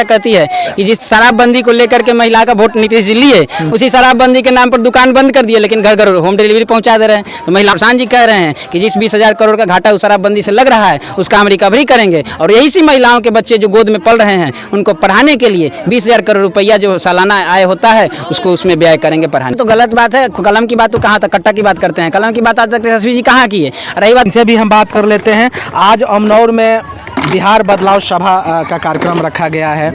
कहती है कि जिस शराबबंदी को लेकर के महिला का वोट नीतीश जी लिए, उसी शराबबंदी के नाम पर दुकान बंद कर दिए, लेकिन घर घर होम डिलीवरी पहुंचा दे रहे हैं। तो महिला प्रधान जी कह रहे हैं कि जिस 20,000 करोड़ का घाटा उस शराबबंदी से लग रहा है उसका हम रिकवरी करेंगे, और यही सी महिलाओं के बच्चे जो गोद में पल रहे हैं उनको पढ़ाने के लिए 20,000 करोड़ रुपया जो सालाना आय होता है उसको उसमें व्यय करेंगे पढ़ाने। तो गलत बात है। कलम की बात तो कहाँ तक, कट्टा की बात करते हैं, कलम की बात आज तक तेजस्वी जी कहाँ की है। रही बात इनसे भी हम बात कर लेते हैं। आज अमनौर में बिहार बदलाव सभा का कार्यक्रम रखा गया है,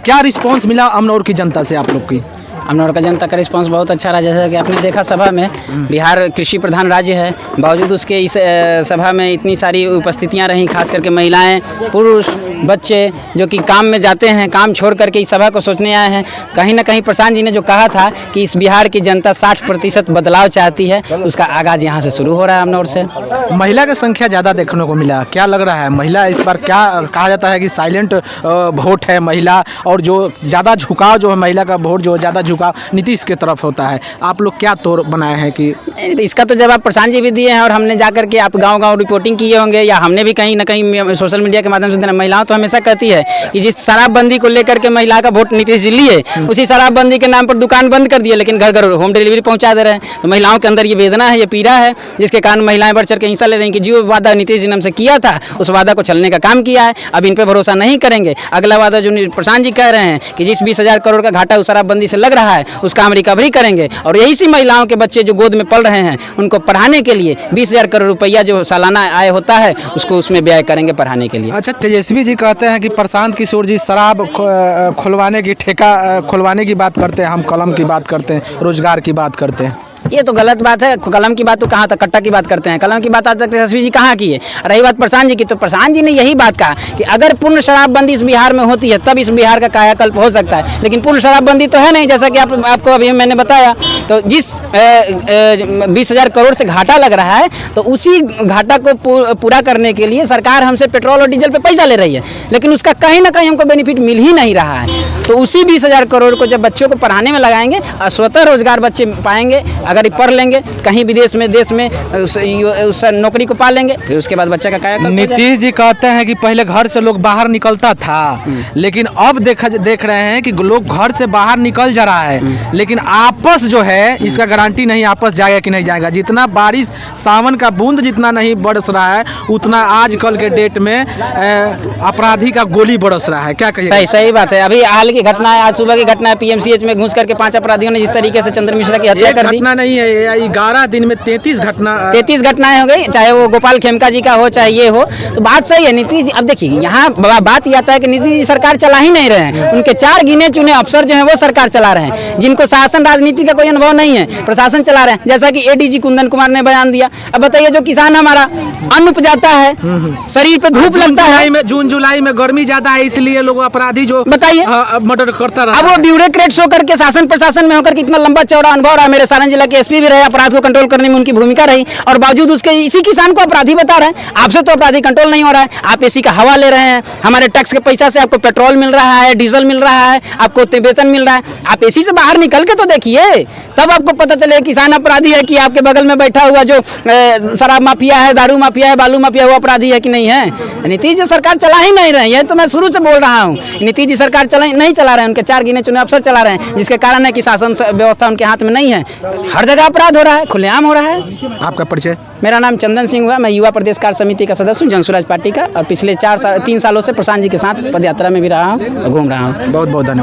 क्या रिस्पांस मिला अमनौर की जनता से आप लोग की? अमनौर का जनता का रिस्पांस बहुत अच्छा रहा। जैसा कि आपने देखा सभा में, बिहार कृषि प्रधान राज्य है, बावजूद उसके इस सभा में इतनी सारी उपस्थितियां रहीं, खास करके महिलाएं, पुरुष, बच्चे जो कि काम में जाते हैं, काम छोड़ करके इस सभा को सोचने आए हैं। कहीं ना कहीं प्रशांत जी ने जो कहा था कि इस बिहार की जनता 60% बदलाव चाहती है, उसका आगाज़ यहाँ से शुरू हो रहा है अमनौर से। महिला की संख्या ज़्यादा देखने को मिला, क्या लग रहा है महिला इस बार, क्या कहा जाता है कि साइलेंट वोट है महिला, और जो ज़्यादा झुकाव जो है महिला का वोट जो ज़्यादा झुकाव नीतीश की तरफ होता है, आप लोग क्या तौर बनाए हैं कि इसका तो जवाब प्रशांत जी भी दिए हैं, और हमने जाकर के आप गांव-गांव रिपोर्टिंग किए होंगे, या हमने भी कहीं ना कहीं सोशल मीडिया के माध्यम से देना। महिलाओं तो हमेशा कहती है कि जिस शराबबंदी को लेकर के महिला का वोट नीतीश जी लिए, उसी शराबबंदी के नाम पर दुकान बंद कर दिए, लेकिन घर घर होम डिलीवरी पहुंचा दे रहे हैं। तो महिलाओं के अंदर ये वेदना है, ये पीड़ा है, जिसके कारण महिलाएं बढ़ चढ़ के हिस्सा ले रही हैं कि जो वादा नीतीश जी ने हमसे किया था उस वादा को छलने का काम किया है। अब इन पर भरोसा नहीं करेंगे। अगला वादा जो प्रशांत जी कह रहे हैं कि जिस 20,000 करोड़ का घाटा उस शराबबंदी से लग रहा है उसका हम रिकवरी करेंगे, और यही सी महिलाओं के बच्चे जो गोद में पल रहे हैं उनको पढ़ाने के लिए 20,000 करोड़ रुपया जो सालाना आय होता है उसको उसमें व्यय करेंगे पढ़ाने के लिए। अच्छा, तेजस्वी जी कहते हैं कि प्रशांत किशोर जी शराब खुलवाने की, ठेका खुलवाने की बात करते हैं, हम कलम की बात करते हैं, रोजगार की बात करते हैं। ये तो गलत बात है। कलम की बात तो कहाँ तक, कट्टा की बात करते हैं, कलम की बात आज तक तेजस्वी जी कहाँ की है। रही बात प्रशांत जी की, तो प्रशांत जी ने यही बात कहा कि अगर पूर्ण शराबबंदी इस बिहार में होती है तब इस बिहार का कायाकल्प हो सकता है, लेकिन पूर्ण शराबबंदी तो है नहीं, जैसा कि आपको अभी मैंने बताया। तो जिस 20,000 करोड़ से घाटा लग रहा है, तो उसी घाटा को पूरा करने के लिए सरकार हमसे पेट्रोल और डीजल पे पैसा ले रही है, लेकिन उसका कहीं ना कहीं हमको बेनिफिट मिल ही नहीं रहा है। तो उसी 20,000 करोड़ को जब बच्चों को पढ़ाने में लगाएंगे, स्वतः रोजगार बच्चे पाएंगे, अगर पढ़ लेंगे कहीं विदेश में, देश में उस नौकरी को पा लेंगे, फिर उसके बाद बच्चा का कायाकल्प। नीतीश जी कहते हैं कि पहले घर से लोग बाहर निकलता था, लेकिन अब देख रहे हैं कि लोग घर से बाहर निकल जा रहा है, लेकिन आपस जो है इसका गारंटी नहीं आपस जाएगा कि नहीं जाएगा। जितना बारिश सावन का बूंद जितना नहीं बरस रहा है, उतना आजकल के डेट में अपराधी का गोली बरस रहा है। क्या कहिए? सही बात है। अभी हाल की घटना है, आज सुबह की घटना है, PMCH में घुस करके 5 अपराधियों ने जिस तरीके से चंद्र मिश्रा की हत्या कर दी। घटना नहीं है, 11 दिन में 33 घटनाएं हो गई, चाहे वो गोपाल खेमका जी का हो चाहे ये हो। तो बात सही है। नीतीश जी, अब देखिए यहाँ बात ये आता है कि नीतीश जी सरकार चला ही नहीं रहे हैं, उनके 4 गिने चुने अफसर जो हैं वो सरकार चला रहे हैं, जिनको शासन राजनीति का कोई अनुभव नहीं है, प्रशासन चला रहे हैं। जैसा कि ADG कुंदन कुमार ने बयान दिया। अब बताइए, जो किसान हमारा अन्न उपजाता है, शरीर पे धूप लगता है, जून जुलाई में गर्मी ज्यादा है, इसलिए लोग अपराधी जो बताइए मर्डर करता रहा। अब वो ब्यूरोक्रेट्स होकर के शासन प्रशासन में होकर कितना लंबा चौड़ा अनुभव रहा। मेरे सारण जिला के SP भी रहे, अपराध को कंट्रोल करने में उनकी भूमिका रही, और बावजूद उसके इसी किसान को अपराधी बता रहे हैं। आपसे तो अपराधी कंट्रोल नहीं हो रहा है, आप AC का हवा ले रहे हैं, हमारे टैक्स के पैसा से आपको पेट्रोल मिल रहा है, डीजल मिल रहा है, आपको वेतन मिल रहा है। आप AC से बाहर निकल के तो देखिए, तब आपको पता चले किसान अपराधी है कि आपके बगल में बैठा हुआ जो शराब माफिया है, दारू माफिया है, बालू माफिया, वो अपराधी है कि नहीं है। नीतीश जी सरकार चला ही नहीं रहे हैं, तो मैं शुरू से बोल रहा हूँ, नीतीश जी सरकार नहीं चला रहे हैं, उनके 4 गिने चुने अफसर चला रहे हैं, जिसके कारण है कि शासन व्यवस्था उनके हाथ में नहीं है। हर जगह अपराध हो रहा है, खुलेआम हो रहा है। आपका परिचय? मेरा नाम चंदन सिंह हुआ, मैं युवा प्रदेश कार्य समिति का सदस्य हूँ, जनसुराज पार्टी का, और पिछले 3 सालों से प्रशांत जी के साथ पदयात्रा में भी रहा हूँ और घूम रहा हूँ। बहुत बहुत धन्यवाद।